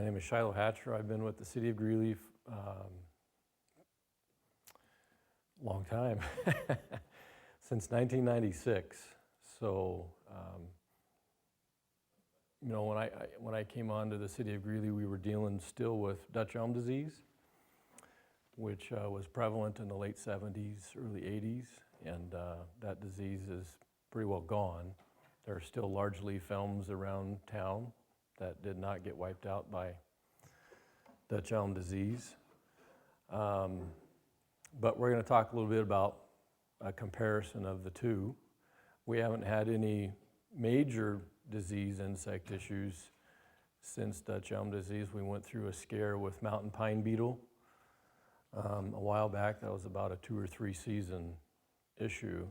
name is Shiloh Hatcher. I've been with the City of Greeley long time, since 1996. So, you know, when I came on to the City of Greeley, we were dealing still with Dutch elm disease, which was prevalent in the late 70s, early 80s, and that disease is pretty well gone. There are still large leaf elms around town that did not get wiped out by Dutch elm disease. But we're going to talk a little bit about a comparison of the two. We haven't had any major disease insect issues since Dutch elm disease. We went through a scare with mountain pine beetle a while back. That was about a 2 or 3 season issue.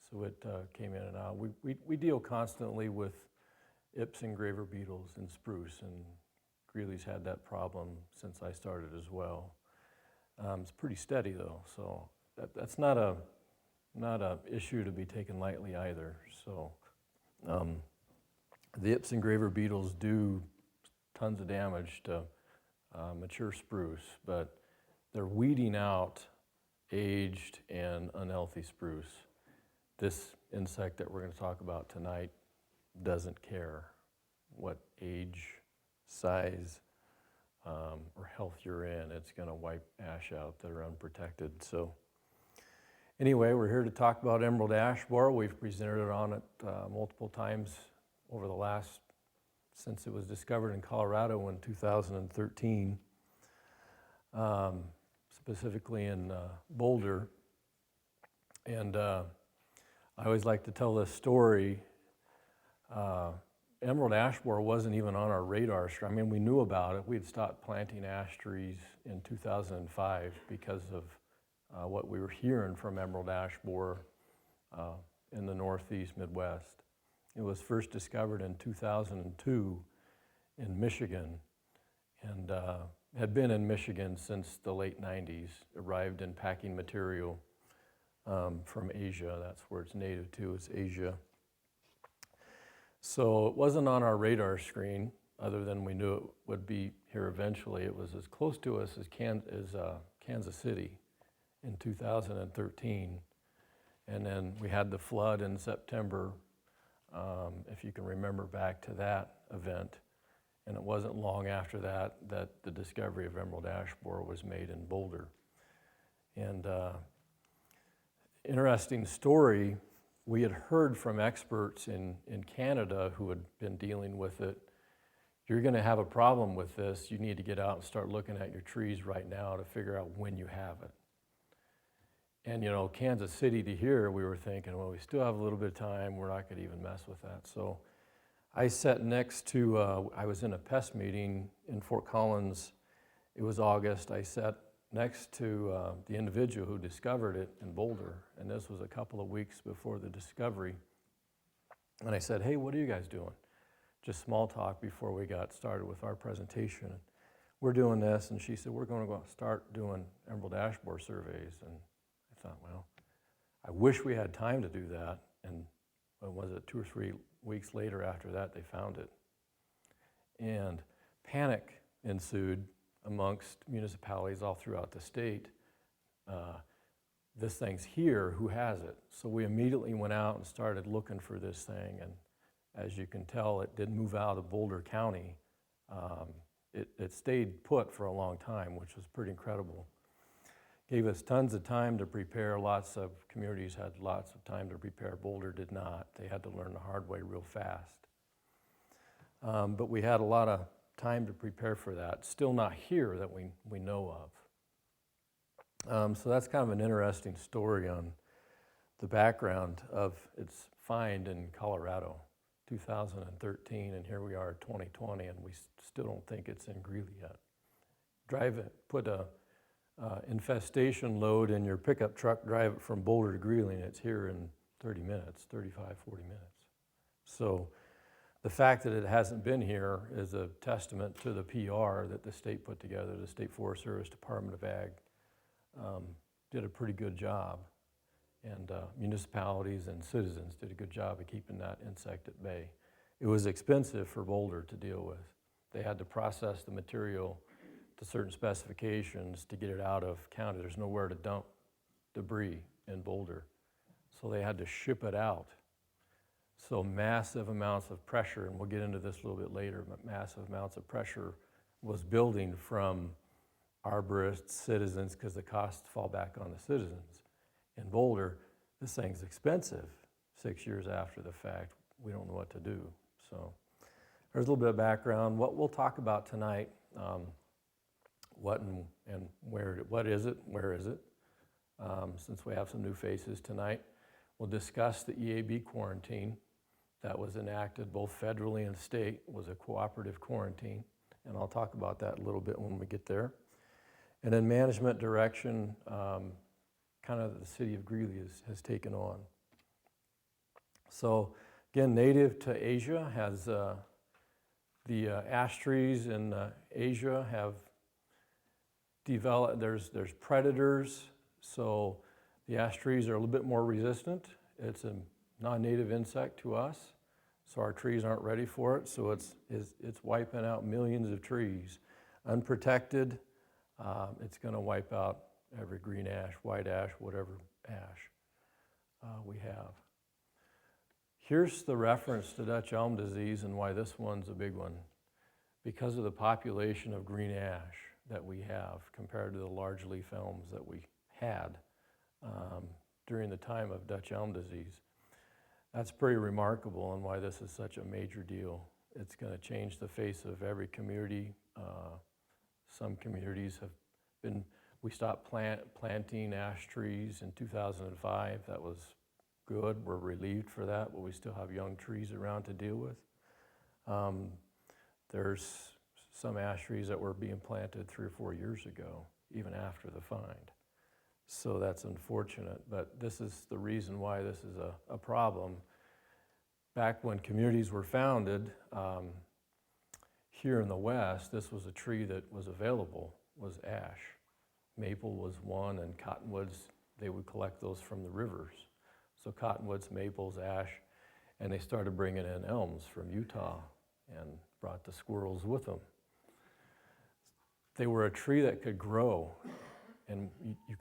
So it came in and out. We deal constantly with Ips and graver beetles and spruce, and Greeley's had that problem since I started as well. It's pretty steady though, so that's not a issue to be taken lightly either. So the Ips and graver beetles do tons of damage to mature spruce, but they're weeding out aged and unhealthy spruce. This insect that we're going to talk about tonight doesn't care what age, size, or health you're in. It's going to wipe ash out that are unprotected. So anyway, we're here to talk about emerald ash borer. We've presented on it multiple times over the last, since it was discovered in Colorado in 2013, specifically in Boulder. And I always like to tell this story. Emerald ash borer wasn't even on our radar screen. I mean, we knew about it. We had stopped planting ash trees in 2005 because of what we were hearing from emerald ash borer in the Northeast Midwest. It was first discovered in 2002 in Michigan, and had been in Michigan since the late 90s, arrived in packing material from Asia. That's where it's native to, is Asia. So it wasn't on our radar screen, other than we knew it would be here eventually. It was as close to us as Kansas City in 2013. And then we had the flood in September, if you can remember back to that event. And it wasn't long after that that the discovery of emerald ash borer was made in Boulder. And interesting story, we had heard from experts in Canada who had been dealing with it. You're going to have a problem with this. You need to get out and start looking at your trees right now to figure out when you have it. And you know, Kansas City to here, we were thinking, well, we still have a little bit of time. We're not going to even mess with that. So I sat next to, I was in a pest meeting in Fort Collins. It was August. I sat next to the individual who discovered it in Boulder, and this was a couple of weeks before the discovery. And I said, hey, what are you guys doing? Just small talk before we got started with our presentation. We're doing this, and she said, we're going to go start doing emerald ash borer surveys. And I thought, well, I wish we had time to do that. And what was it, 2 or 3 weeks later after that, they found it. And panic ensued amongst municipalities all throughout the state. This thing's here, who has it? So we immediately went out and started looking for this thing, and as you can tell, it didn't move out of Boulder County. It stayed put for a long time, which was pretty incredible. Gave us tons of time to prepare. Lots of communities had lots of time to prepare. Boulder did not. They had to learn the hard way real fast. But we had a lot of time to prepare for that. Still not here that we know of. So that's kind of an interesting story on the background of its find in Colorado, 2013, and here we are 2020, and we still don't think it's in Greeley yet. Drive it, put a infestation load in your pickup truck, drive it from Boulder to Greeley, and it's here in 30 minutes, 35, 40 minutes. So the fact that it hasn't been here is a testament to the PR that the state put together. The State Forest Service, Department of Ag did a pretty good job, and municipalities and citizens did a good job of keeping that insect at bay. It was expensive for Boulder to deal with. They had to process the material to certain specifications to get it out of county. There's nowhere to dump debris in Boulder. So they had to ship it out. So massive amounts of pressure, and we'll get into this a little bit later, but massive amounts of pressure was building from arborists, citizens, because the costs fall back on the citizens. In Boulder, this thing's expensive. 6 years after the fact, we don't know what to do. So there's a little bit of background. What we'll talk about tonight, what and where, what is it, where is it? Since we have some new faces tonight, we'll discuss the EAB quarantine that was enacted both federally and state. It was a cooperative quarantine, and I'll talk about that a little bit when we get there. And then management direction, kind of the City of Greeley has taken on. So again, native to Asia has the ash trees in Asia have developed, there's predators, so the ash trees are a little bit more resistant. It's a non-native insect to us, so our trees aren't ready for it, so it's wiping out millions of trees. Unprotected, it's going to wipe out every green ash, white ash, whatever ash we have. Here's the reference to Dutch elm disease and why this one's a big one. Because of the population of green ash that we have compared to the large leaf elms that we had during the time of Dutch elm disease. That's pretty remarkable and why this is such a major deal. It's going to change the face of every community. Some communities have been, we stopped planting ash trees in 2005. That was good. We're relieved for that, but we still have young trees around to deal with. There's some ash trees that were being planted 3 or 4 years ago, even after the find. So that's unfortunate, but this is the reason why this is a problem. Back when communities were founded, here in the West, this was a tree that was available, was ash. Maple was one, and cottonwoods, they would collect those from the rivers. So cottonwoods, maples, ash, and they started bringing in elms from Utah and brought the squirrels with them. They were a tree that could grow, and you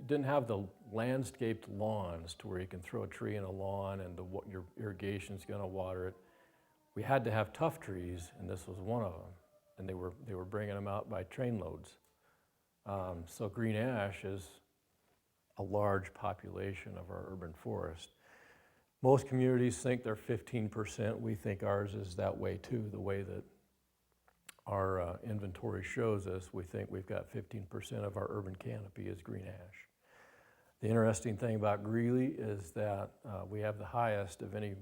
didn't have the landscaped lawns to where you can throw a tree in a lawn and your irrigation's gonna water it. We had to have tough trees, and this was one of them, and they were bringing them out by train loads. So green ash is a large population of our urban forest. Most communities think they're 15%. We think ours is that way too, the way that our inventory shows us. We think we've got 15% of our urban canopy is green ash. The interesting thing about Greeley is that we have the highest of any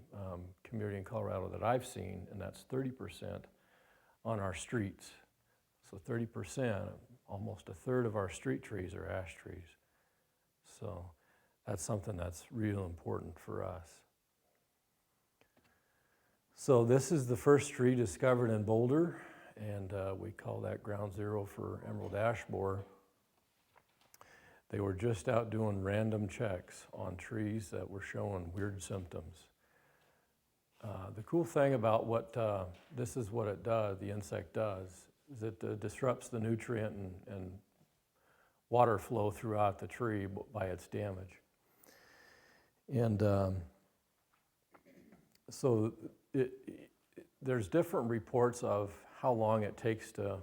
community in Colorado that I've seen, and that's 30% on our streets. So 30%, almost a third of our street trees are ash trees. So that's something that's real important for us. So this is the first tree discovered in Boulder, and we call that ground zero for emerald ash borer. They were just out doing random checks on trees that were showing weird symptoms. The cool thing about what this is what it does, the insect does, is it disrupts the nutrient and water flow throughout the tree by its damage. And so there's different reports of how long it takes to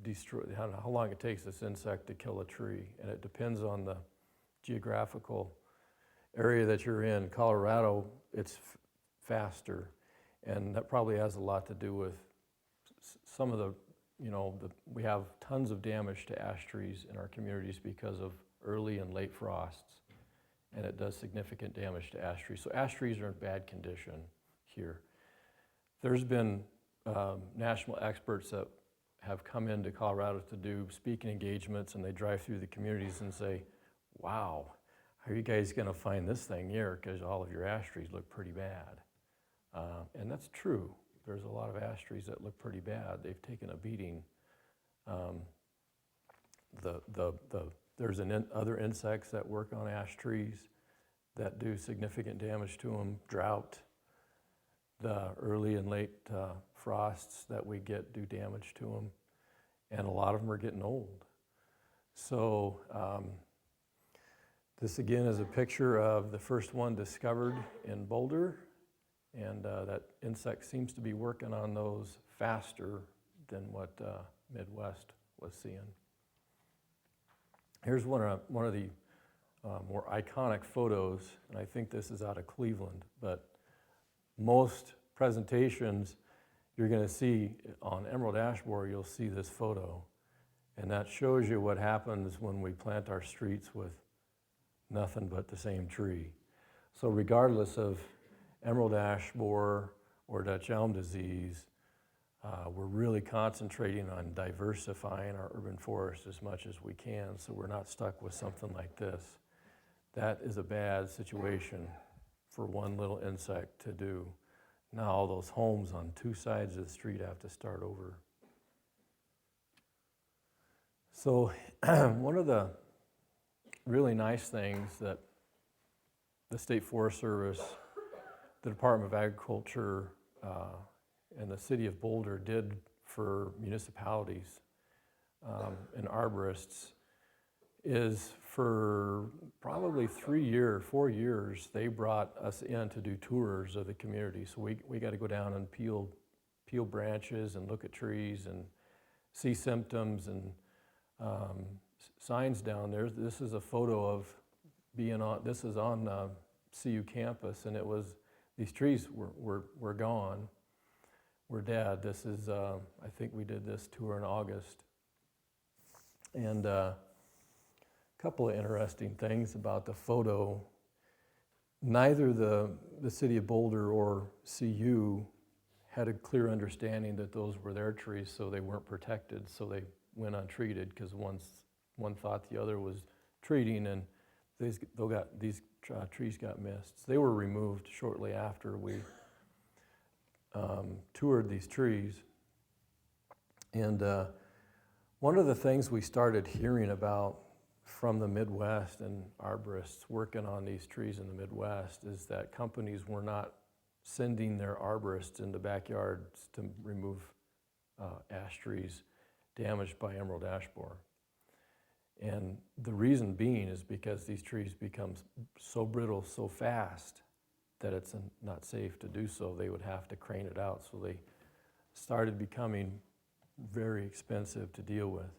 destroy, how long it takes this insect to kill a tree, and it depends on the geographical area that you're in. Colorado, it's faster, and that probably has a lot to do with some of the, we have tons of damage to ash trees in our communities because of early and late frosts, and it does significant damage to ash trees. So ash trees are in bad condition here. There's been national experts that have come into Colorado to do speaking engagements, and they drive through the communities and say, wow, how are you guys gonna find this thing here? Because all of your ash trees look pretty bad. And that's true. There's a lot of ash trees that look pretty bad. They've taken a beating. There's other insects that work on ash trees that do significant damage to them. Drought. the early and late frosts that we get do damage to them, and a lot of them are getting old. So this again is a picture of the first one discovered in Boulder, and that insect seems to be working on those faster than what Midwest was seeing. Here's one of the more iconic photos, and I think this is out of Cleveland, but most presentations you're going to see on emerald ash borer, you'll see this photo, and that shows you what happens when we plant our streets with nothing but the same tree. So regardless of emerald ash borer or Dutch elm disease, we're really concentrating on diversifying our urban forest as much as we can, so we're not stuck with something like this. That is a bad situation for one little insect to do. Now all those homes on two sides of the street have to start over. So one of the really nice things that the State Forest Service, the Department of Agriculture, and the City of Boulder did for municipalities and arborists is for probably 4 years, they brought us in to do tours of the community. So we got to go down and peel branches and look at trees and see symptoms and signs down there. This is a photo of this is on CU campus, and it was, these trees were gone, were dead. This is, I think we did this tour in August. And couple of interesting things about the photo. Neither the City of Boulder or CU had a clear understanding that those were their trees, so they weren't protected, so they went untreated because one thought the other was treating, and these trees got missed. They were removed shortly after we toured these trees. And one of the things we started hearing about from the Midwest and arborists working on these trees in the Midwest is that companies were not sending their arborists into backyards to remove ash trees damaged by emerald ash borer. And the reason being is because these trees become so brittle so fast that it's not safe to do so. They would have to crane it out. So they started becoming very expensive to deal with.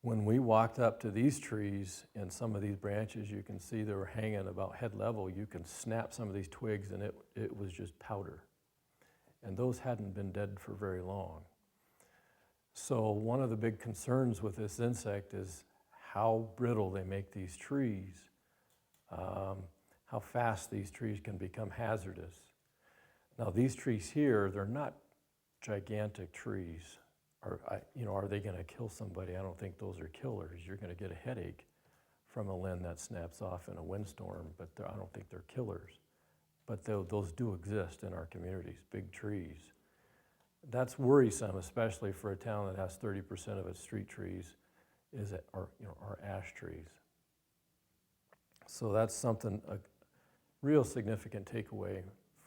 When we walked up to these trees and some of these branches, you can see they were hanging about head level. You can snap some of these twigs and it was just powder. And those hadn't been dead for very long. So one of the big concerns with this insect is how brittle they make these trees, how fast these trees can become hazardous. Now these trees here, they're not gigantic trees. Are they going to kill somebody? I don't think those are killers. You're going to get a headache from a limb that snaps off in a windstorm, but I don't think they're killers. But those do exist in our communities, big trees. That's worrisome, especially for a town that has 30% of its street trees are ash trees. So that's something, a real significant takeaway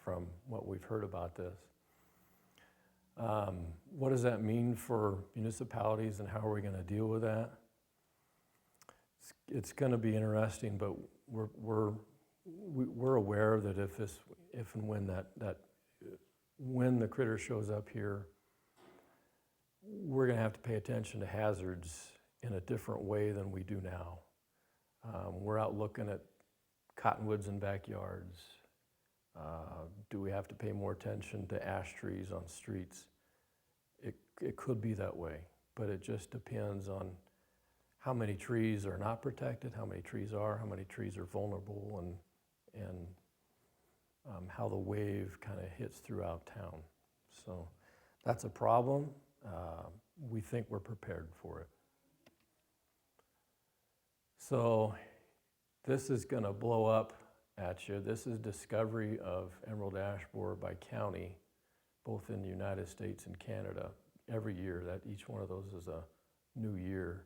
from what we've heard about this. What does that mean for municipalities and how are we going to deal with that? It's going to be interesting, but we're aware that if and when when the critter shows up here, we're going to have to pay attention to hazards in a different way than we do now. We're out looking at cottonwoods in backyards. Do we have to pay more attention to ash trees on streets? It could be that way, but it just depends on how many trees are not protected, how many trees are, how many trees are vulnerable, and how the wave kind of hits throughout town. So that's a problem. We think we're prepared for it. So this is going to blow up at you. This is discovery of emerald ash borer by county, both in the United States and Canada. Every year, that each one of those is a new year.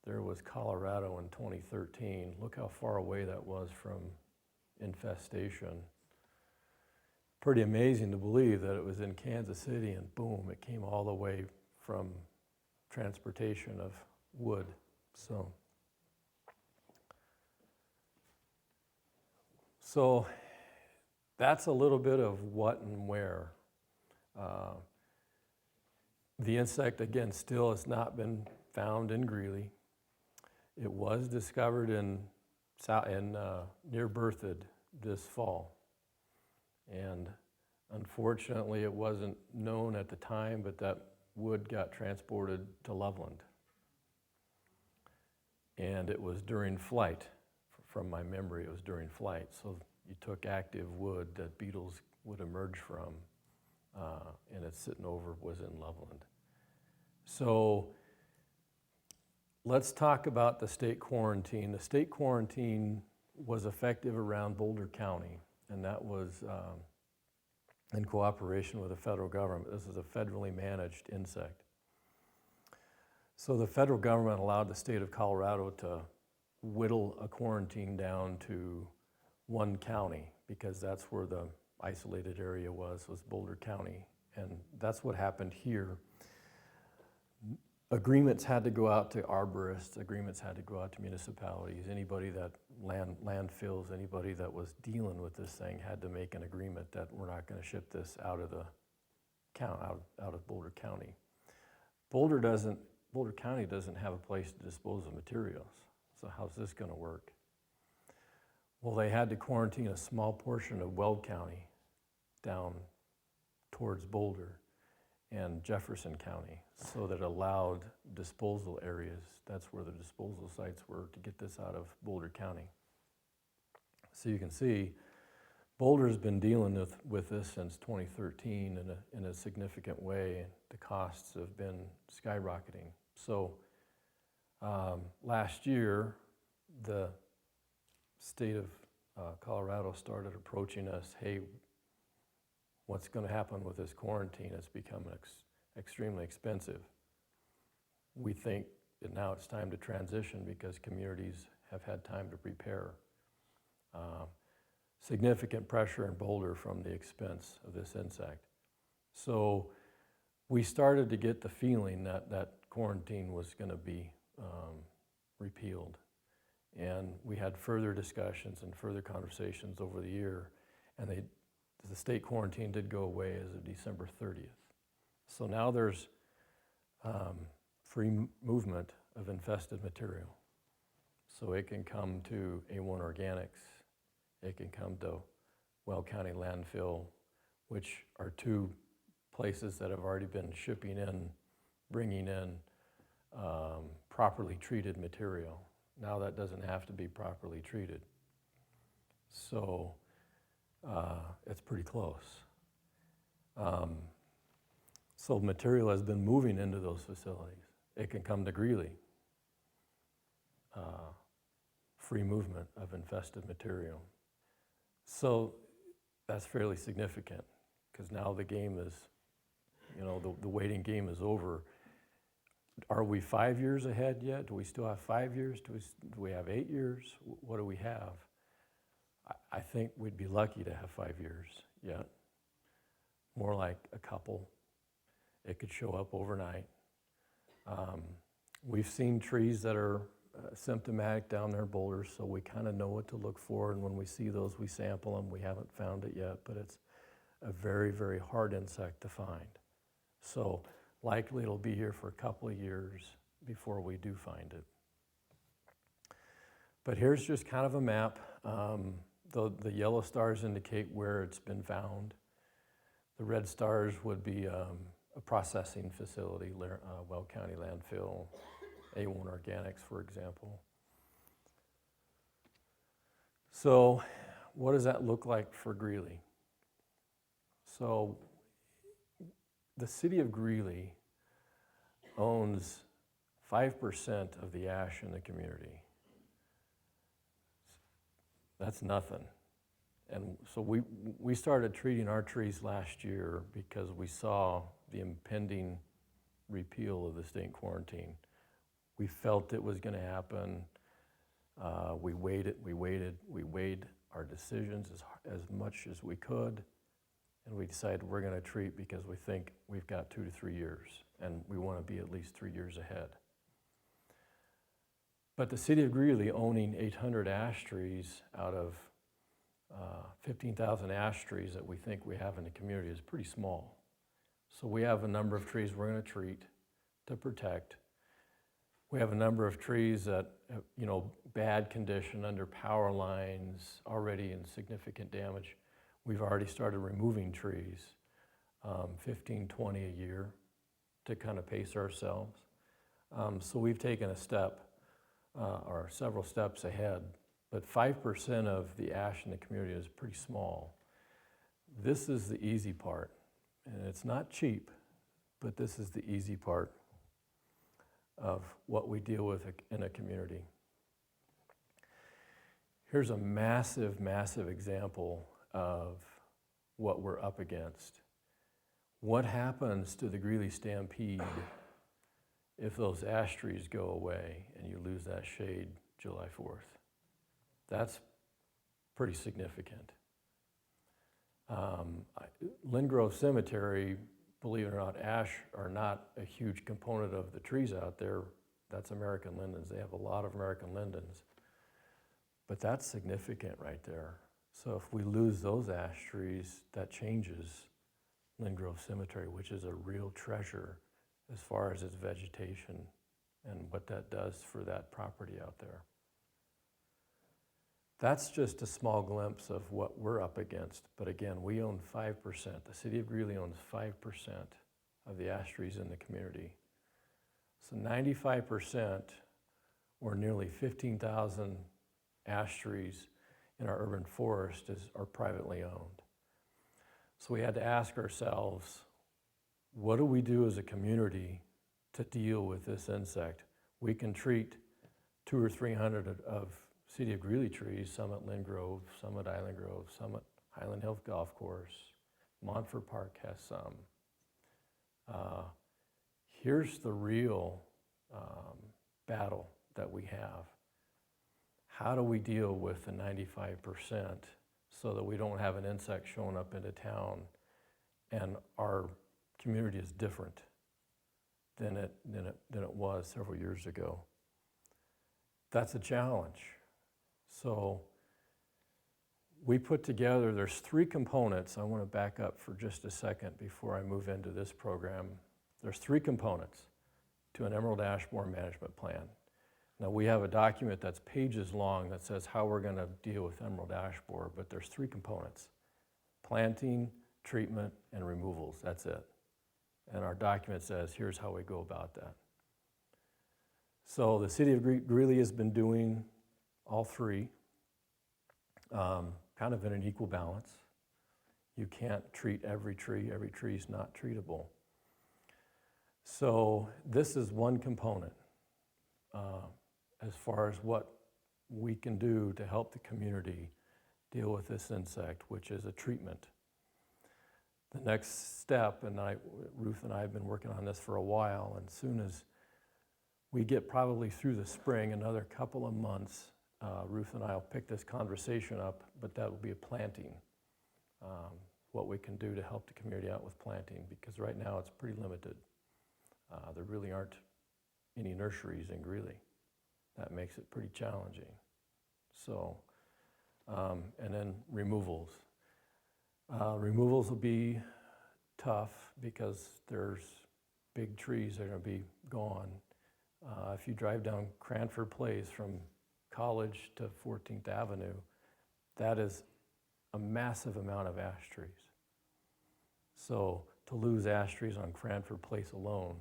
There was Colorado in 2013. Look how far away that was from infestation. pretty amazing to believe that it was in Kansas City and boom, it came all the way from transportation of wood. So that's a little bit of what and where. The insect, again, still has not been found in Greeley. It was discovered near Berthoud this fall. And unfortunately, it wasn't known at the time, but that wood got transported to Loveland. And it was during flight. From my memory, it was during flight. So you took active wood that beetles would emerge from, and it's sitting over, was in Loveland. So let's talk about the state quarantine. The state quarantine was effective around Boulder County, and that was in cooperation with the federal government. This is a federally managed insect. So the federal government allowed the state of Colorado to whittle a quarantine down to one county, because that's where the isolated area was Boulder County. And that's what happened here. Agreements had to go out to arborists, agreements had to go out to municipalities, anybody that landfills, anybody that was dealing with this thing had to make an agreement that we're not going to ship this out of the out of Boulder County. Boulder County doesn't have a place to dispose of materials. So how's this going to work? Well, they had to quarantine a small portion of Weld County down towards Boulder and Jefferson County, so that allowed disposal areas. That's where the disposal sites were to get this out of Boulder County. So you can see Boulder's been dealing with this since 2013 in a significant way. The costs have been skyrocketing. So last year, the state of Colorado started approaching us, hey, what's going to happen with this quarantine? It's become extremely expensive. We think that now it's time to transition because communities have had time to prepare. Significant pressure in Boulder from the expense of this insect. So we started to get the feeling that quarantine was going to be repealed. And we had further discussions and further conversations over the year, and the state quarantine did go away as of December 30th. So now there's free movement of infested material. So it can come to A1 Organics, it can come to Weld County Landfill, which are two places that have already been bringing in properly treated material. Now that doesn't have to be properly treated. So it's pretty close. So material has been moving into those facilities. It can come to Greeley. Free movement of infested material. So that's fairly significant, because now the game is, the waiting game is over. Are we 5 years ahead yet? Do we still have 5 years? Do we have 8 years? What do we have? I think we'd be lucky to have 5 years yet. More like a couple. It could show up overnight. We've seen trees that are symptomatic down there in Boulder, so we kind of know what to look for, and when we see those, we sample them. We haven't found it yet, but it's a very, very hard insect to find. So likely it'll be here for a couple of years before we do find it. But here's just kind of a map. The yellow stars indicate where it's been found. The red stars would be a processing facility, Weld County Landfill, A1 Organics, for example. So what does that look like for Greeley? So the city of Greeley owns 5% of the ash in the community. That's nothing. And so we started treating our trees last year because we saw the impending repeal of the state quarantine. We felt it was going to happen. We weighed our decisions as much as we could. and we decided we're going to treat because we think we've got 2 to 3 years, and we want to be at least 3 years ahead. But the City of Greeley owning 800 ash trees out of 15,000 ash trees that we think we have in the community is pretty small. So we have a number of trees we're going to treat to protect. We have a number of trees that, bad condition under power lines, already in significant damage. We've already started removing trees, 15, 20 a year to kind of pace ourselves. So we've taken a step, or several steps ahead, but 5% of the ash in the community is pretty small. This is the easy part, and it's not cheap, but this is the easy part of what we deal with in a community. Here's a massive, massive example of what we're up against. What happens to the Greeley Stampede if those ash trees go away and you lose that shade July 4th? That's pretty significant. Lynn Grove Cemetery, believe it or not, ash are not a huge component of the trees out there. That's American lindens. They have a lot of American lindens. But that's significant right there. So if we lose those ash trees, that changes Lynn Grove Cemetery, which is a real treasure as far as its vegetation and what that does for that property out there. That's just a small glimpse of what we're up against. But again, we own 5%. The City of Greeley owns 5% of the ash trees in the community. So 95%, or nearly 15,000 ash trees in our urban forest are privately owned. So we had to ask ourselves, what do we do as a community to deal with this insect? We can treat 200 or 300 of City of Greeley trees, some at Lynn Grove, some at Island Grove, some at Highland Hill Golf Course. Montfort Park has some. Here's the real battle that we have. How do we deal with the 95% so that we don't have an insect showing up into town and our community is different than it was several years ago? That's a challenge. So we put together, there's 3 components. I want to back up for just a second before I move into this program. There's 3 components to an emerald ash borer management plan. Now we have a document that's pages long that says how we're going to deal with emerald ash borer, but there's 3 components: planting, treatment, and removals. That's it. And our document says here's how we go about that. So the City of Greeley has been doing all 3, kind of in an equal balance. You can't treat every tree. Every tree is not treatable. So this is one component as far as what we can do to help the community deal with this insect, which is a treatment. The next step, and Ruth and I have been working on this for a while, and as soon as we get probably through the spring, another couple of months, Ruth and I will pick this conversation up, but that will be a planting, what we can do to help the community out with planting, because right now it's pretty limited. There really aren't any nurseries in Greeley. That makes it pretty challenging. So, and then removals. Removals will be tough because there's big trees that are going to be gone. If you drive down Cranford Place from College to 14th Avenue, that is a massive amount of ash trees. So to lose ash trees on Cranford Place alone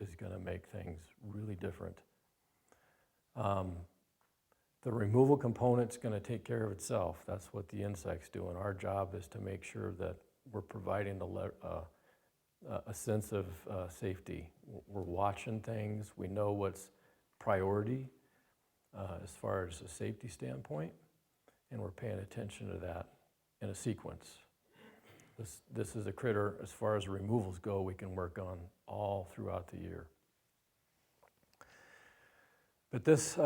is going to make things really different. The removal component's going to take care of itself. That's what the insects do, and our job is to make sure that we're providing a sense of safety. We're watching things. We know what's priority as far as a safety standpoint, and we're paying attention to that in a sequence. This is a critter, as far as removals go, we can work on all throughout the year. But this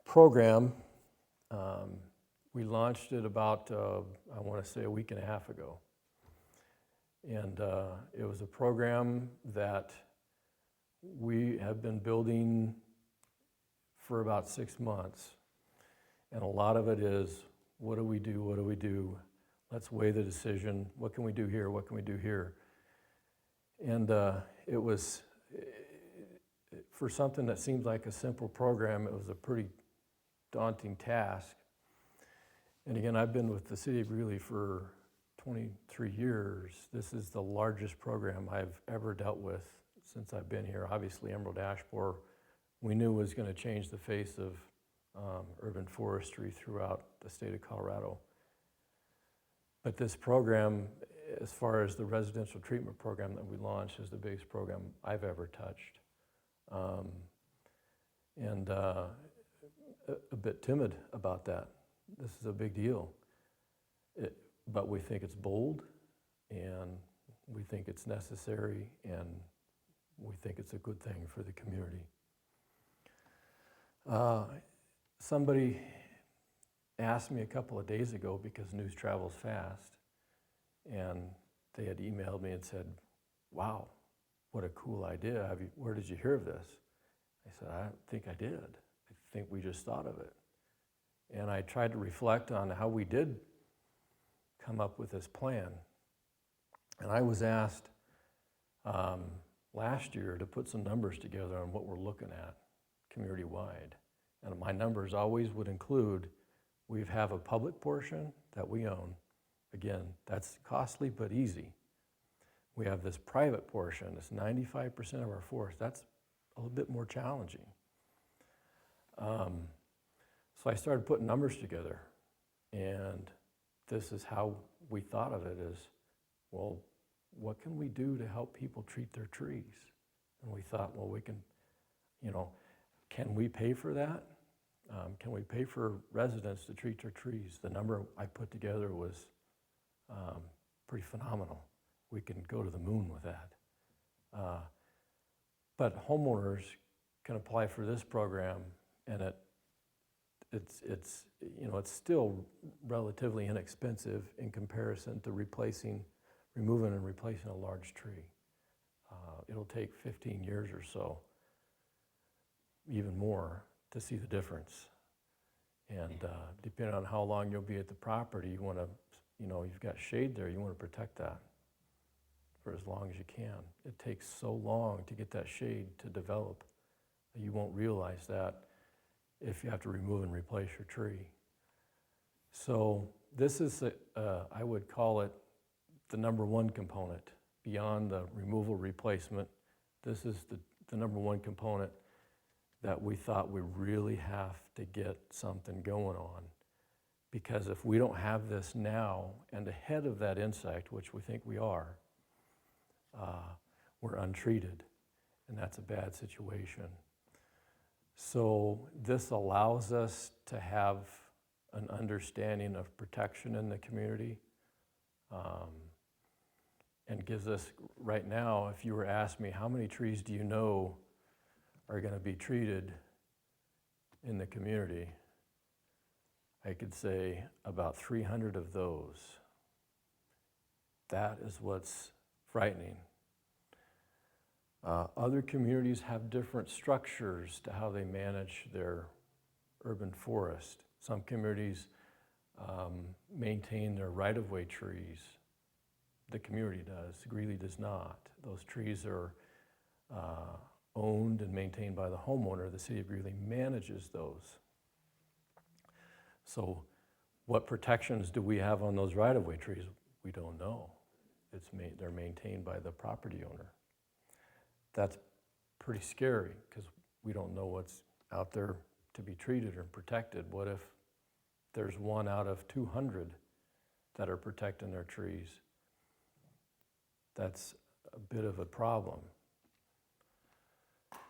program, we launched it about, I want to say, a week and a half ago. And it was a program that we have been building for about 6 months. And a lot of it is, what do we do? What do we do? Let's weigh the decision. What can we do here? What can we do here? And it was, for something that seems like a simple program, it was a pretty daunting task. And again, I've been with the City of Greeley for 23 years. This is the largest program I've ever dealt with since I've been here. Obviously, Emerald Ash Borer, we knew was going to change the face of urban forestry throughout the state of Colorado. But this program, as far as the residential treatment program that we launched, is the biggest program I've ever touched. A bit timid about that. This is a big deal. But we think it's bold, and we think it's necessary, and we think it's a good thing for the community. Somebody asked me a couple of days ago, because news travels fast, and they had emailed me and said, wow, what a cool idea. Where did you hear of this? I said, I don't think I did. I think we just thought of it. And I tried to reflect on how we did come up with this plan. And I was asked last year to put some numbers together on what we're looking at community-wide. And my numbers always would include, we have a public portion that we own. Again, that's costly but easy. We have this private portion, it's 95% of our forest. That's a little bit more challenging. So I started putting numbers together, and this is how we thought of it is, well, what can we do to help people treat their trees? And we thought, well, we can, can we pay for that? Can we pay for residents to treat their trees? The number I put together was pretty phenomenal. We can go to the moon with that. But homeowners can apply for this program, and it's still relatively inexpensive in comparison to removing and replacing a large tree. It'll take 15 years or so, even more, to see the difference. And depending on how long you'll be at the property, you want to, you've got shade there, you want to protect that for as long as you can. It takes so long to get that shade to develop that you won't realize that if you have to remove and replace your tree. So this is, I would call it the number one component. Beyond the removal replacement, this is the number one component that we thought we really have to get something going on. Because if we don't have this now and ahead of that insect, which we think we are, we're untreated, and that's a bad situation. So this allows us to have an understanding of protection in the community, and gives us, right now, if you were to ask me, how many trees do you know are going to be treated in the community? I could say about 300 of those. That is what's frightening. Other communities have different structures to how they manage their urban forest. Some communities maintain their right-of-way trees. The community does. Greeley does not. Those trees are owned and maintained by the homeowner. The City of Greeley manages those. So what protections do we have on those right-of-way trees? We don't know. They're maintained by the property owner. That's pretty scary because we don't know what's out there to be treated or protected. What if there's 1 out of 200 that are protecting their trees? That's a bit of a problem.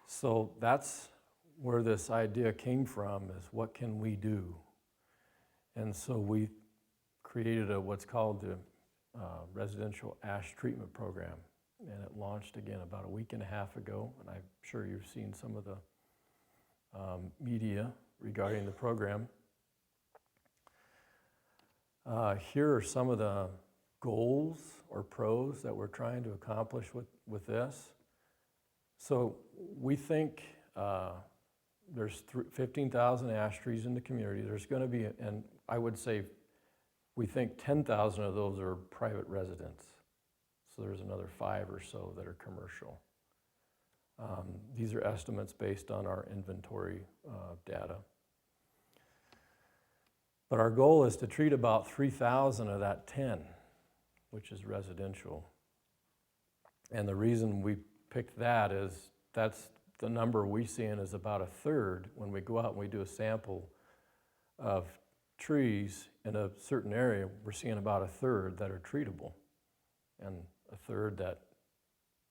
So that's where this idea came from, is what can we do? And so we created what's called the Residential Ash Treatment Program. And it launched again about a week and a half ago, and I'm sure you've seen some of the media regarding the program. Here are some of the goals or pros that we're trying to accomplish with this. So we think there's 15,000 ash trees in the community. There's going to be, and I would say we think 10,000 of those are private residents. So there's another 5 or so that are commercial. These are estimates based on our inventory data. But our goal is to treat about 3,000 of that 10, which is residential. And the reason we picked that is that's the number we see in is about a third. When we go out and we do a sample of trees in a certain area, we're seeing about a third that are treatable, and a third that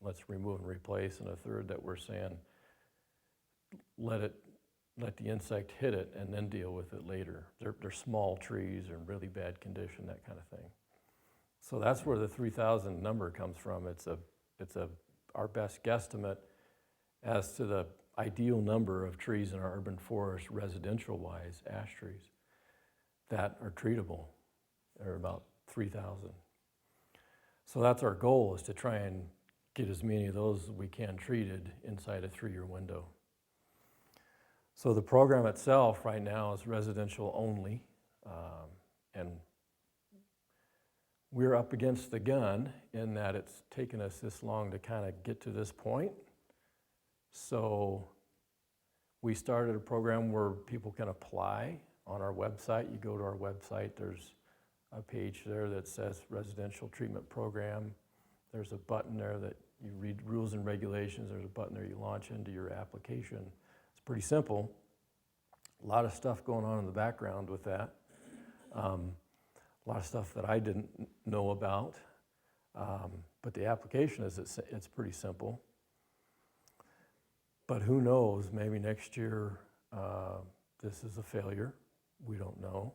let's remove and replace, and a third that we're saying let the insect hit it and then deal with it later. They're small trees or in really bad condition, that kind of thing. So that's where the 3,000 number comes from. It's our best guesstimate as to the ideal number of trees in our urban forest, residential-wise, ash trees, that are treatable. There are about 3,000. So that's our goal, is to try and get as many of those as we can treated inside a 3-year window. So the program itself right now is residential only, and we're up against the gun in that it's taken us this long to kind of get to this point. So we started a program where people can apply on our website. You go to our website, there's a page there that says residential treatment program. There's a button there that you read rules and regulations. There's a button there you launch into your application. It's pretty simple. A lot of stuff going on in the background with that. A lot of stuff that I didn't know about. But the application it's pretty simple. But who knows, maybe next year this is a failure. We don't know.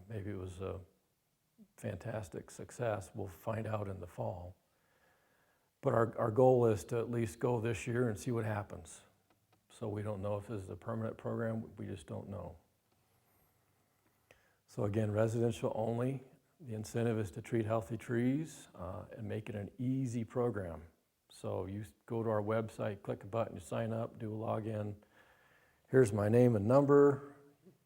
Maybe it was a fantastic success. We'll find out in the fall. But our goal is to at least go this year and see what happens. So we don't know if this is a permanent program. We just don't know. So again, residential only. The incentive is to treat healthy trees and make it an easy program. So you go to our website, click a button, you sign up, do a login. Here's my name and number.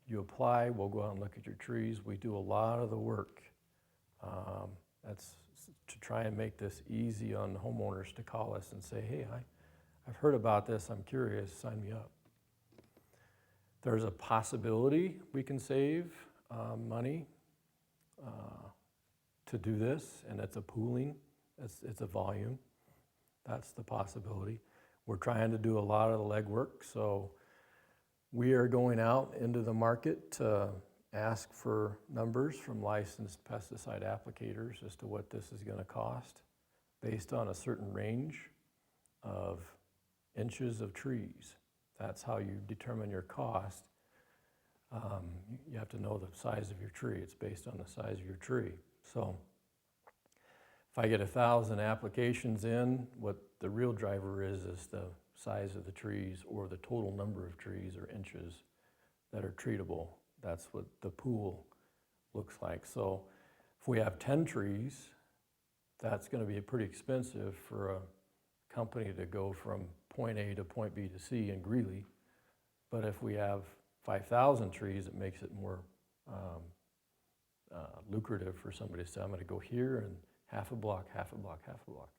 You apply, we'll go out and look at your trees. We do a lot of the work. That's to try and make this easy on homeowners to call us and say, hey, I've heard about this, I'm curious, sign me up. There's a possibility we can save money to do this, and it's a pooling, it's a volume. That's the possibility. We're trying to do a lot of the legwork, so we are going out into the market to ask for numbers from licensed pesticide applicators as to what this is going to cost based on a certain range of inches of trees. That's how you determine your cost. You have to know the size of your tree. It's based on the size of your tree. So if I get 1,000 applications in, what the real driver is the size of the trees or the total number of trees or inches that are treatable. That's what the pool looks like. So if we have 10 trees, that's going to be pretty expensive for a company to go from point A to point B to C in Greeley. But if we have 5,000 trees, it makes it more lucrative for somebody to say, I'm going to go here and half a block, half a block, half a block.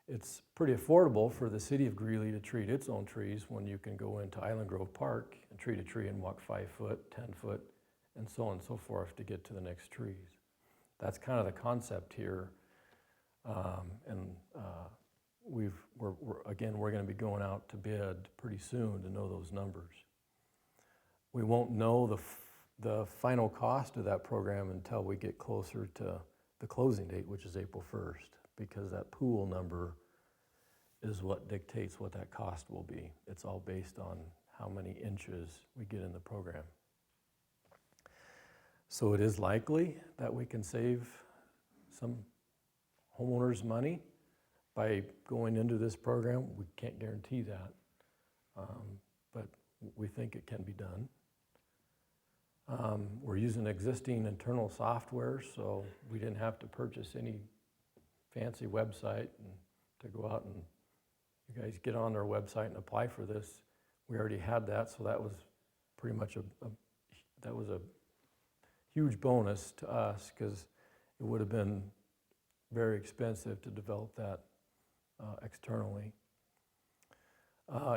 It's pretty affordable for the City of Greeley to treat its own trees when you can go into Island Grove Park and treat a tree and walk 5 foot, 10 foot, and so on and so forth to get to the next trees. That's kind of the concept here. We're going to be going out to bid pretty soon to know those numbers. We won't know the final cost of that program until we get closer to the closing date, which is April 1st, because that pool number is what dictates what that cost will be. It's all based on how many inches we get in the program. So it is likely that we can save some homeowners money by going into this program. We can't guarantee that, but we think it can be done. We're using existing internal software, so we didn't have to purchase any fancy website and to go out and you guys get on their website and apply for this. We already had that, so that was pretty much that was a huge bonus to us because it would have been very expensive to develop that externally.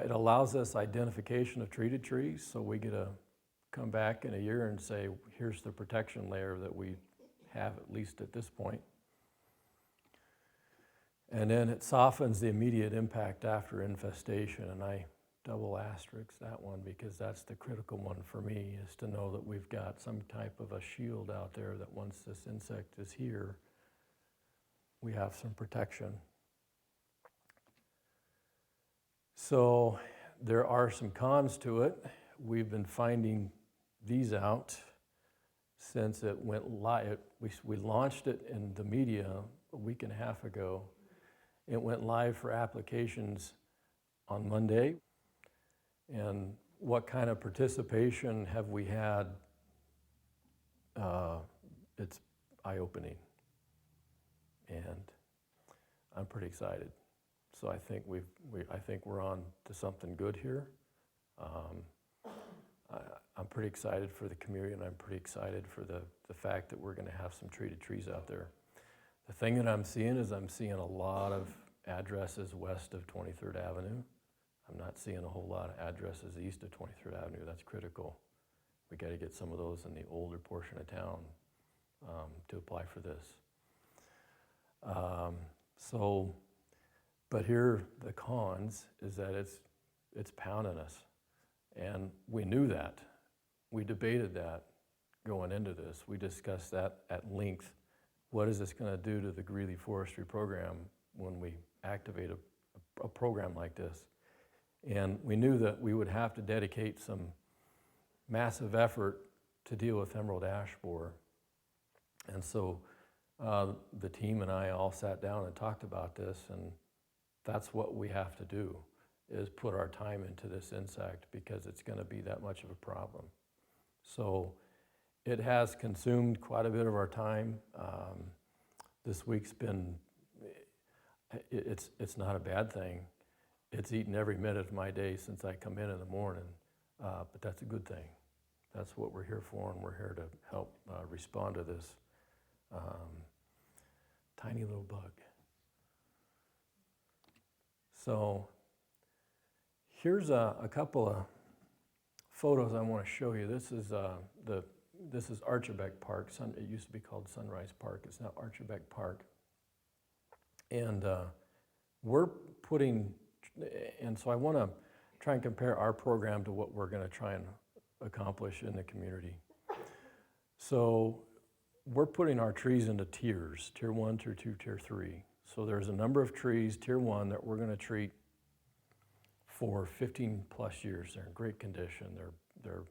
It allows us identification of treated trees, so we get to come back in a year and say, here's the protection layer that we have, at least at this point. And then it softens the immediate impact after infestation, and I double asterisk that one because that's the critical one for me, is to know that we've got some type of a shield out there that once this insect is here, we have some protection. So there are some cons to it. We've been finding these out since it went live. We launched it in the media a week and a half ago. It went live for applications on Monday. And what kind of participation have we had? It's eye-opening. And I'm pretty excited. So I think I think we're on to something good here. I'm pretty excited for the community, and I'm pretty excited for the fact that we're going to have some treated trees out there. The thing that I'm seeing is I'm seeing a lot of addresses west of 23rd Avenue. I'm not seeing a whole lot of addresses east of 23rd Avenue. That's critical. We got to get some of those in the older portion of town to apply for this. But here the cons is that it's pounding us, and we knew that. We debated that going into this. We discussed that at length. What is this going to do to the Greeley Forestry Program when we activate a program like this? And we knew that we would have to dedicate some massive effort to deal with emerald ash borer. And so the team and I all sat down and talked about this, and that's what we have to do, is put our time into this insect because it's going to be that much of a problem. So it has consumed quite a bit of our time. This week's been, it's not a bad thing. It's eaten every minute of my day since I come in the morning, but that's a good thing. That's what we're here for, and we're here to help respond to this tiny little bug. So here's a couple of photos I want to show you. This is Archibeque Park. It used to be called Sunrise Park. It's now Archibeque Park. And we're putting, and so I want to try and compare our program to what we're going to try and accomplish in the community. So we're putting our trees into tiers, tier 1, tier 2, tier 3. So there's a number of trees, tier 1, that we're going to treat for 15 plus years. They're in great condition. They're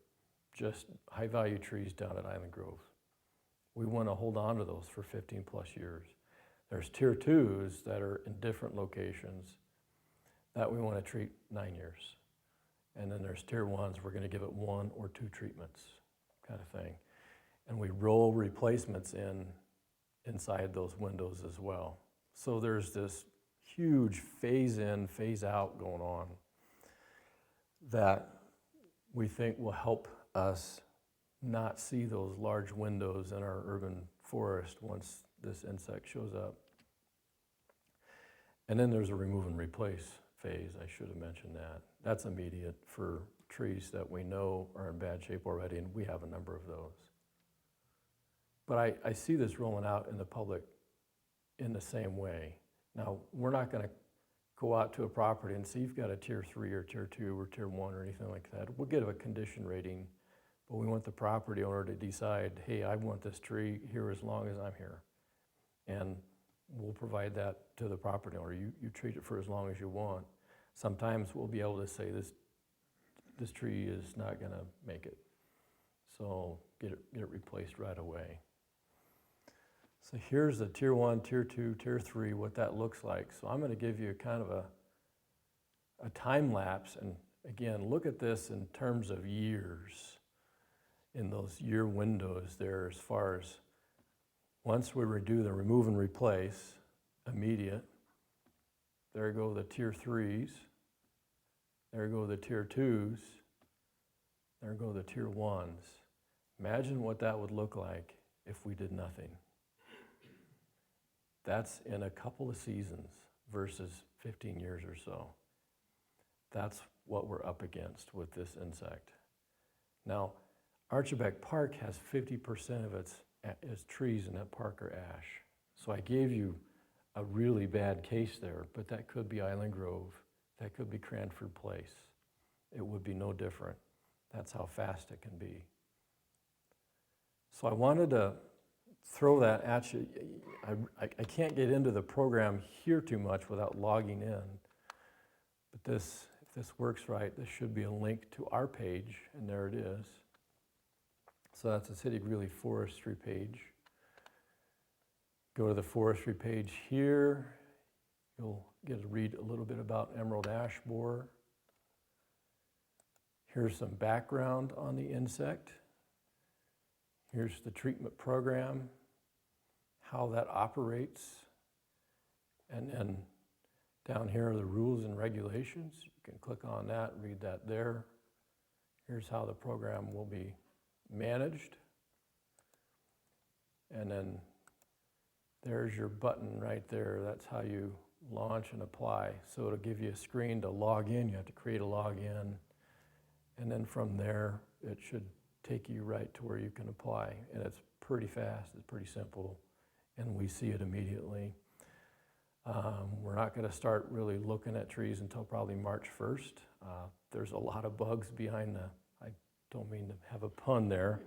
just high value trees down at Island Grove. We want to hold on to those for 15 plus years. There's tier 2s that are in different locations that we want to treat 9 years. And then there's tier 1s, we're going to give it 1 or 2 treatments kind of thing. And we roll replacements inside those windows as well. So there's this huge phase in, phase out going on that we think will help us not see those large windows in our urban forest once this insect shows up. And then there's a remove and replace phase. I should have mentioned that. That's immediate for trees that we know are in bad shape already, and we have a number of those. But I see this rolling out in the public in the same way. Now, we're not going to go out to a property and see you've got a tier 3 or tier 2 or tier 1 or anything like that. We'll give a condition rating, but we want the property owner to decide, hey, I want this tree here as long as I'm here. And we'll provide that to the property owner. You treat it for as long as you want. Sometimes we'll be able to say this tree is not going to make it. So get it replaced right away. So here's the tier 1, tier 2, tier 3, what that looks like. So I'm going to give you kind of a time lapse, and again, look at this in terms of years. in those year windows there as far as once we do the remove and replace, immediate, there go the tier 3s, there go the tier 2s, there go the tier 1s. Imagine what that would look like if we did nothing. That's in a couple of seasons versus 15 years or so. That's what we're up against with this insect. Now, Archibeque Park has 50% of its trees in that park are ash. So I gave you a really bad case there, but that could be Island Grove, that could be Cranford Place. It would be no different. That's how fast it can be. So I wanted to throw that at you. I can't get into the program here too much without logging in, but this, if this works right, this should be a link to our page, and there it is. So that's the City of Greeley Forestry page. Go to the forestry page here. You'll get to read a little bit about emerald ash borer. Here's some background on the insect. Here's the treatment program, how that operates. And then down here are the rules and regulations. You can click on that, read that there. Here's how the program will be managed. And then there's your button right there. That's how you launch and apply. So it'll give you a screen to log in. You have to create a login. And then from there, it should take you right to where you can apply. And it's pretty fast, it's pretty simple, and we see it immediately. We're not gonna start really looking at trees until probably March 1st. There's a lot of bugs behind I don't mean to have a pun there,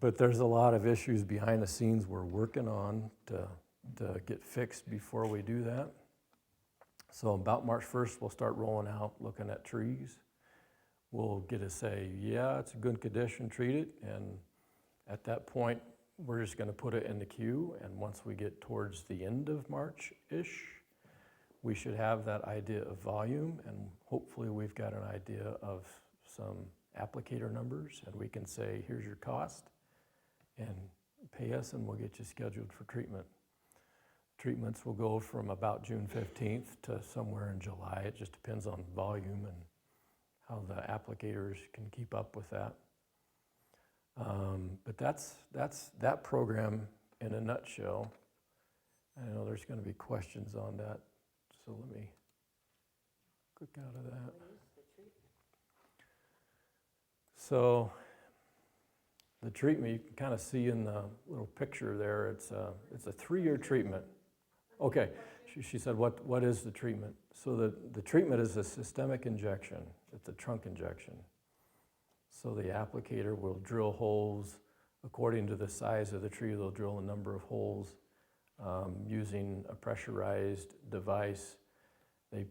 but there's a lot of issues behind the scenes we're working on to get fixed before we do that. So about March 1st, we'll start rolling out, looking at trees. We'll get to say, yeah, it's a good condition, treat it, and at that point, we're just gonna put it in the queue, and once we get towards the end of March-ish, we should have that idea of volume, and hopefully we've got an idea of some applicator numbers, and we can say, here's your cost, and pay us, and we'll get you scheduled for treatment. Treatments will go from about June 15th to somewhere in July. It just depends on volume and how the applicators can keep up with that. But that's that program in a nutshell. I know there's going to be questions on that, so let me click out of that. So the treatment, you can kind of see in the little picture there, it's a 3-year treatment. Okay, she said, what is the treatment? So the treatment is a systemic injection. It's a trunk injection. So the applicator will drill holes according to the size of the tree. They'll drill a number of holes using a pressurized device. They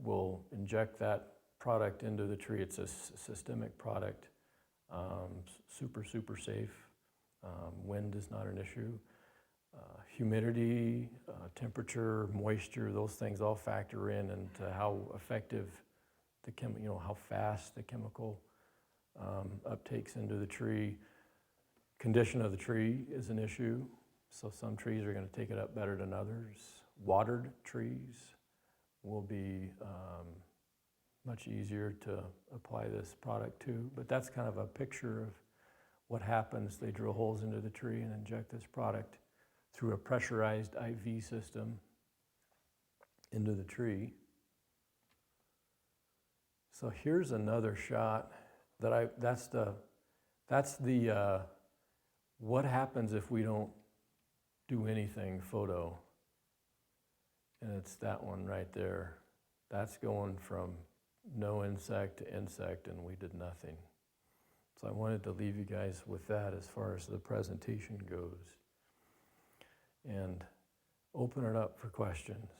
will inject that product into the tree. It's a systemic product, super safe. Wind is not an issue. Humidity, temperature, moisture, those things all factor in into how effective how fast the chemical uptakes into the tree. Condition of the tree is an issue. So some trees are going to take it up better than others. Watered trees will be much easier to apply this product to. But that's kind of a picture of what happens. They drill holes into the tree and inject this product through a pressurized IV system into the tree. So here's another shot that's the what happens if we don't do anything photo. And it's that one right there. That's going from no insect to insect, and we did nothing. So I wanted to leave you guys with that as far as the presentation goes. And open it up for questions.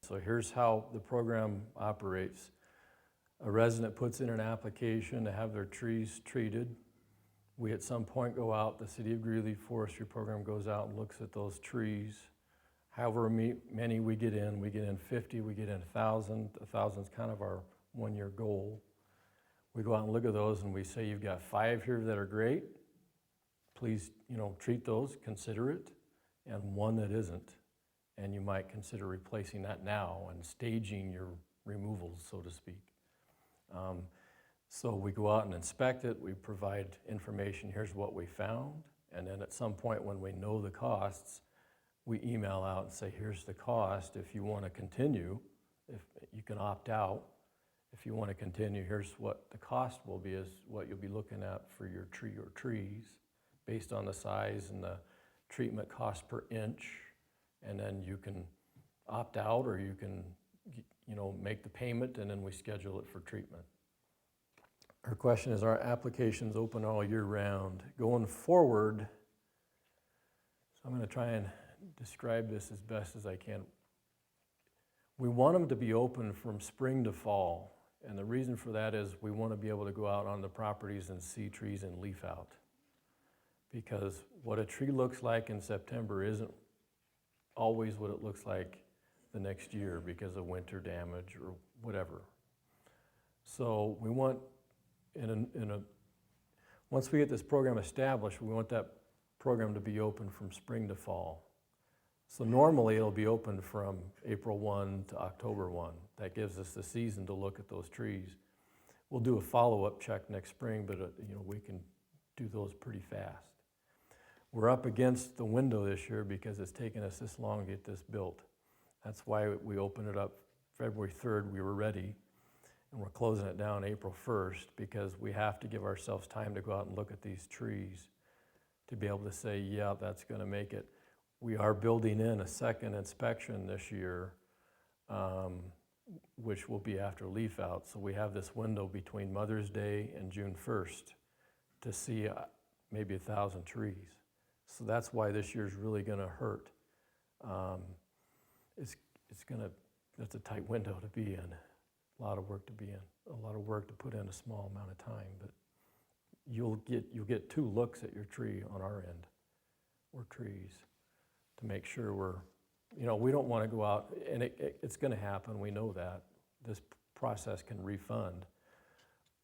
So here's how the program operates. A resident puts in an application to have their trees treated. We at some point go out, the City of Greeley Forestry Program goes out and looks at those trees. However many we get in 50, we get in 1,000. 1,000 is kind of our one-year goal. We go out and look at those and we say, you've got 5 here that are great. Please, treat those, consider it, and 1 that isn't. And you might consider replacing that now and staging your removals, so to speak. So we go out and inspect it, we provide information, here's what we found, and then at some point when we know the costs, we email out and say, here's the cost. If you want to continue, if you can opt out. If you want to continue, here's what the cost will be, is what you'll be looking at for your tree or trees based on the size and the treatment cost per inch. And then you can opt out, or you can, make the payment, and then we schedule it for treatment. Her question is, are applications open all year round? Going forward, so I'm going to try and describe this as best as I can. We want them to be open from spring to fall. And the reason for that is we want to be able to go out on the properties and see trees in leaf out. Because what a tree looks like in September isn't always what it looks like the next year because of winter damage or whatever. So we want, once we get this program established, we want that program to be open from spring to fall. So normally it'll be open from April 1 to October 1. That gives us the season to look at those trees. We'll do a follow-up check next spring, but we can do those pretty fast. We're up against the window this year because it's taken us this long to get this built. That's why we opened it up February 3rd. We were ready, and we're closing it down April 1st because we have to give ourselves time to go out and look at these trees to be able to say, yeah, that's going to make it. We are building in a second inspection this year, which will be after leaf out. So we have this window between Mother's Day and June 1st to see maybe 1,000 trees. So that's why this year's really going to hurt. That's a tight window to be in, a lot of work to be in, a lot of work to put in a small amount of time. But you'll get 2 looks at your tree on our end, or trees, to make sure we don't want to go out, and it's going to happen, we know that. This process can refund,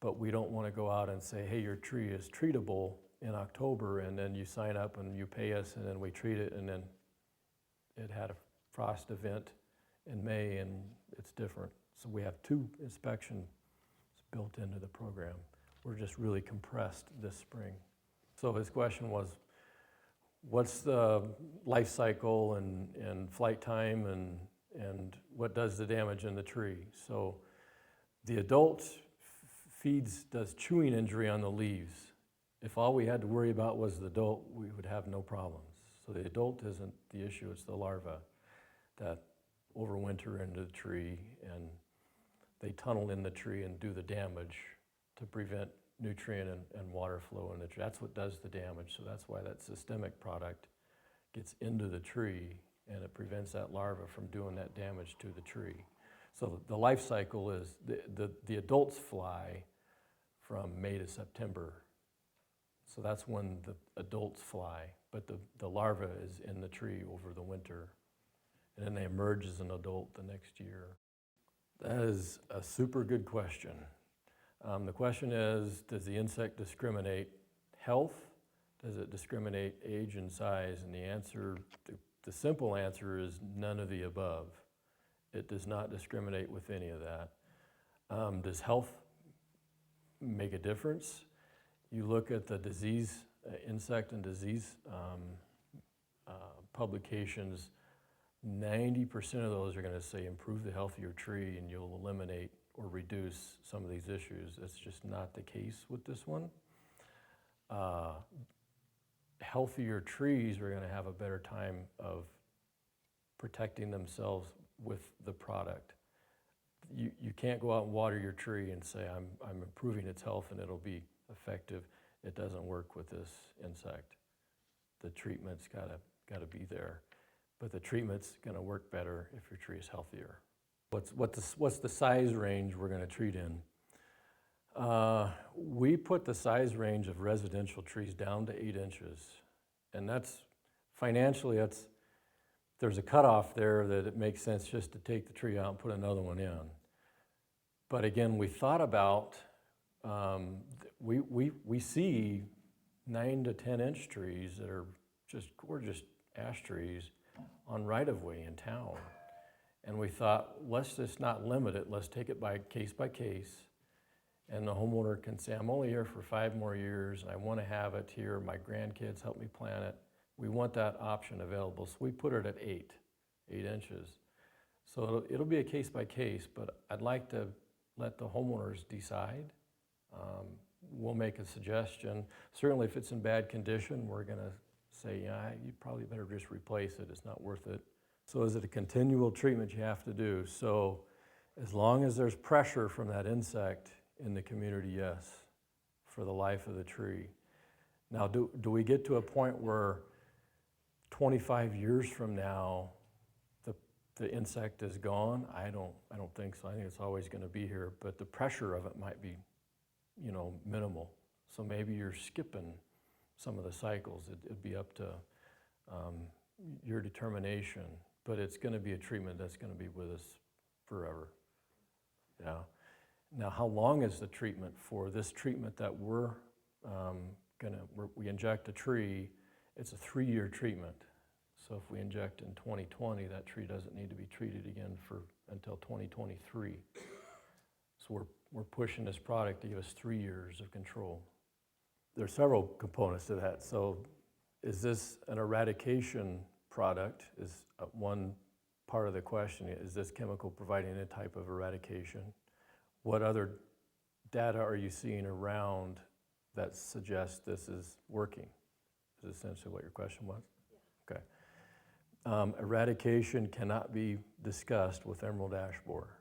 but we don't want to go out and say, hey, your tree is treatable in October, and then you sign up and you pay us, and then we treat it, and then it had a frost event in May, and it's different. So we have 2 inspections built into the program. We're just really compressed this spring. So his question was, what's the life cycle and flight time and what does the damage in the tree? So the adult does chewing injury on the leaves. If all we had to worry about was the adult, we would have no problems. So the adult isn't the issue, it's the larvae that overwinter into the tree, and they tunnel in the tree and do the damage to prevent nutrient and water flow in the tree. That's what does the damage, so that's why that systemic product gets into the tree and it prevents that larva from doing that damage to the tree. So the life cycle is the adults fly from May to September. So that's when the adults fly, but the larva is in the tree over the winter, and then they emerge as an adult the next year. That is a super good question. The question is, does the insect discriminate health? Does it discriminate age and size? And the answer, the simple answer is none of the above. It does not discriminate with any of that. Does health make a difference? You look at the disease, insect and disease publications, 90% of those are going to say improve the health of your tree and you'll eliminate or reduce some of these issues. That's just not the case with this one. Healthier trees are going to have a better time of protecting themselves with the product. You can't go out and water your tree and say, I'm improving its health and it'll be effective. It doesn't work with this insect. The treatment's got to be there. But the treatment's going to work better if your tree is healthier. What's the size range we're going to treat in? We put the size range of residential trees down to 8 inches. And that's, financially, there's a cutoff there that it makes sense just to take the tree out and put another one in. But again, we thought about We see 9 to 10 inch trees that are just gorgeous ash trees on right-of-way in town. And we thought, let's just not limit it, let's take it by case, and the homeowner can say, I'm only here for 5 more years, and I want to have it here, my grandkids help me plant it. We want that option available, so we put it at 8 inches. So it'll be a case by case, but I'd like to let the homeowners decide. We'll make a suggestion. Certainly if it's in bad condition, we're gonna say, yeah, you probably better just replace it, it's not worth it. So is it a continual treatment you have to do? So as long as there's pressure from that insect in the community, yes, for the life of the tree. Now, do we get to a point where 25 years from now, the insect is gone? I don't think so. I think it's always gonna be here, but the pressure of it might be, minimal. So maybe you're skipping some of the cycles. It'd be up to your determination, but it's gonna be a treatment that's gonna be with us forever. Yeah. Now, how long is the treatment for? This treatment that we inject a tree, it's a 3-year treatment. So if we inject in 2020, that tree doesn't need to be treated again until 2023. So we're pushing this product to give us 3 years of control. There's several components to that. So is this an eradication product is one part of the question. Is this chemical providing any type of eradication? What other data are you seeing around that suggests this is working? Is essentially what your question was? Yeah. Okay. Eradication cannot be discussed with emerald ash borer.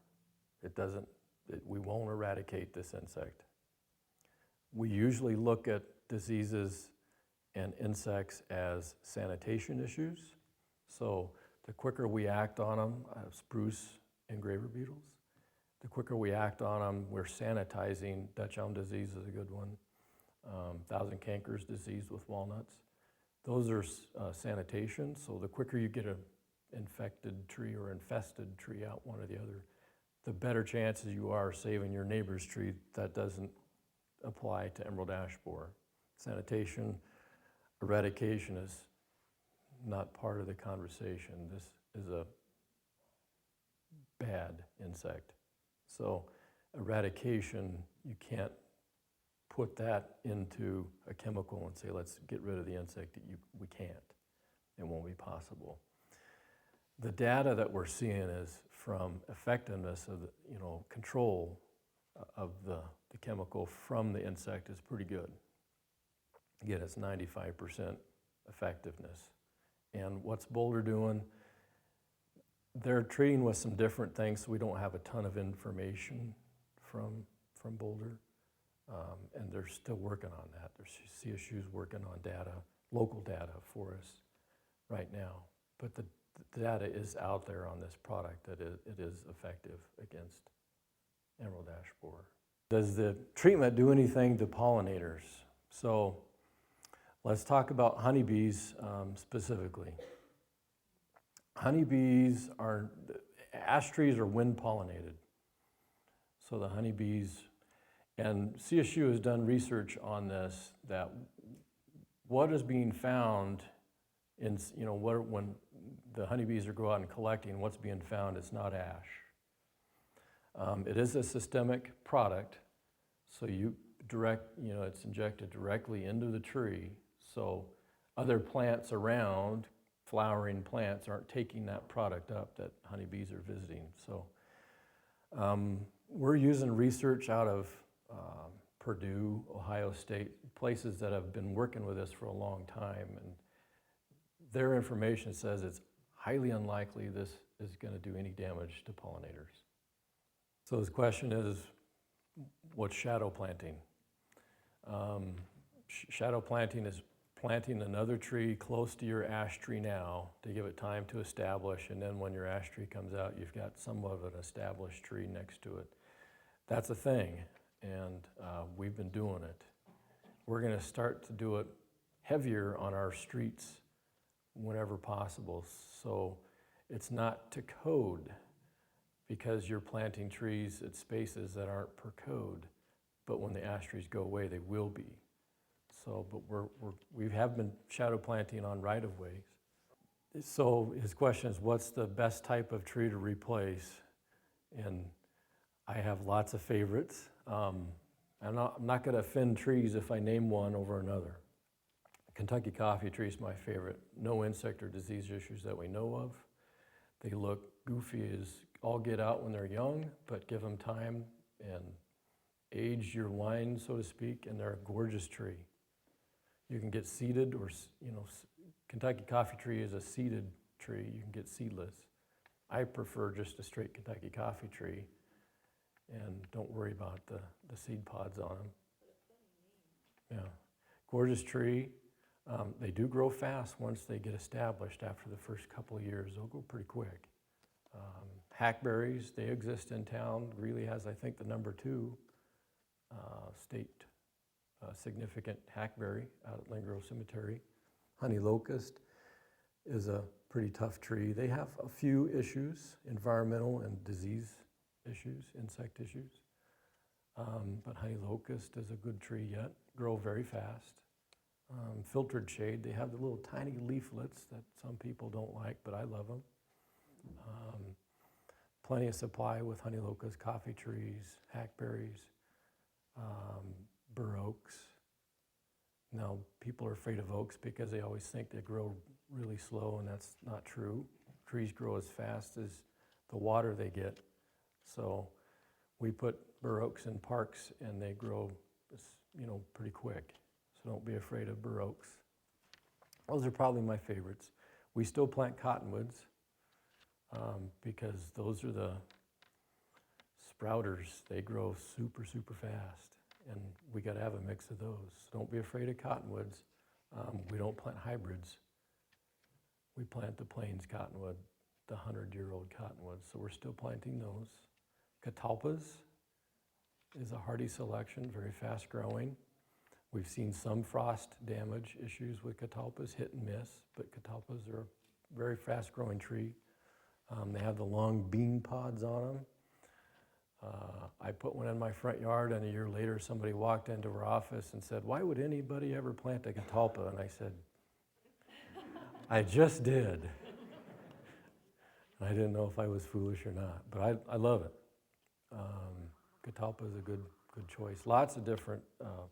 We won't eradicate this insect. We usually look at diseases and insects as sanitation issues. So the quicker we act on them, spruce engraver beetles, the quicker we act on them, we're sanitizing. Dutch elm disease is a good one. Thousand cankers disease with walnuts. Those are sanitation, so the quicker you get an infected tree or infested tree out, one or the other, the better chances you are saving your neighbor's tree. That doesn't apply to emerald ash borer. Sanitation, eradication is not part of the conversation. This is a bad insect. So eradication, you can't put that into a chemical and say, let's get rid of the insect. We can't. It won't be possible. The data that we're seeing is from effectiveness of the, control of the chemical from the insect is pretty good. Again, it's 95% effectiveness. And what's Boulder doing? They're treating with some different things, so we don't have a ton of information from Boulder. And they're still working on that. There's CSU's working on data, local data for us right now. But the data is out there on this product that it is effective against emerald ash borer. Does the treatment do anything to pollinators? So let's talk about honeybees specifically. Honeybees ash trees are wind pollinated. So the honeybees, and CSU has done research on this, that what is being found in, when the honeybees are going out and collecting, what's being found is not ash. It is a systemic product, so it's injected directly into the tree, so other plants around, flowering plants, aren't taking that product up that honeybees are visiting. So we're using research out of Purdue, Ohio State, places that have been working with us for a long time, and their information says it's highly unlikely this is going to do any damage to pollinators. So the question is, what's shadow planting? Shadow planting is planting another tree close to your ash tree now to give it time to establish, and then when your ash tree comes out, you've got somewhat of an established tree next to it. That's a thing, and we've been doing it. We're going to start to do it heavier on our streets whenever possible, so it's not to code, because you're planting trees at spaces that aren't per code. but when the ash trees go away, they will be. So, but we have been shadow planting on right-of-ways. So his question is, what's the best type of tree to replace? And I have lots of favorites. I'm not going to offend trees if I name one over another. Kentucky coffee tree is my favorite. No insect or disease issues that we know of. They look goofy as all get out when they're young, but give them time and age your wine, so to speak, and they're a gorgeous tree. You can get seeded, or, Kentucky coffee tree is a seeded tree. You can get seedless. I prefer just a straight Kentucky coffee tree, and don't worry about the seed pods on them. Yeah, gorgeous tree. They do grow fast once they get established. After the first couple of years, they'll go pretty quick. Hackberries, they exist in town. Greeley has, I think, the #2 state significant hackberry out at Lynn Grove Cemetery. Honey locust is a pretty tough tree. They have a few issues, environmental and disease issues, insect issues. But honey locust is a good tree yet, grow very fast. Filtered shade, they have the little tiny leaflets that some people don't like, but I love them. Plenty of supply with honey locust, coffee trees, hackberries, bur oaks. Now, people are afraid of oaks because they always think they grow really slow, and that's not true. Trees grow as fast as the water they get. So we put bur oaks in parks, and they grow, pretty quick. So don't be afraid of bur oaks. Those are probably my favorites. We still plant cottonwoods because those are the sprouters. They grow super, super fast, and we got to have a mix of those. Don't be afraid of cottonwoods. We don't plant hybrids. We plant the plains cottonwood, the 100-year-old cottonwood, so we're still planting those. Catalpas is a hardy selection, very fast growing. We've seen some frost damage issues with catalpas, hit and miss, but catalpas are a very fast growing tree. They have the long bean pods on them. I put one in my front yard, and a year later somebody walked into our office and said, "Why would anybody ever plant a catalpa?" And I said, "I just did." And I didn't know if I was foolish or not, but I love it. Catalpa is a good choice. Lots of different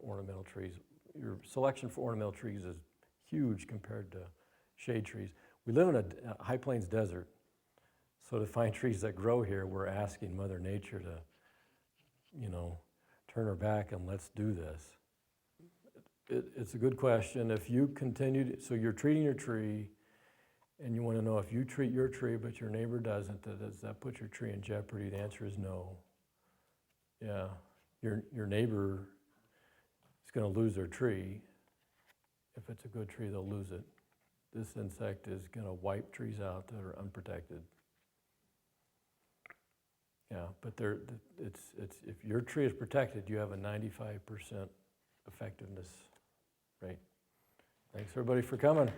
ornamental trees. Your selection for ornamental trees is huge compared to shade trees. We live in a high plains desert, so to find trees that grow here, we're asking Mother Nature to, turn her back and let's do this. It's a good question. If you continue, so you're treating your tree, and you want to know if you treat your tree but your neighbor doesn't, does that put your tree in jeopardy? The answer is no. Yeah. Your neighbor is going to lose their tree. If it's a good tree, they'll lose it. This insect is going to wipe trees out that are unprotected. Yeah, but if your tree is protected, you have a 95% effectiveness rate. Thanks everybody for coming.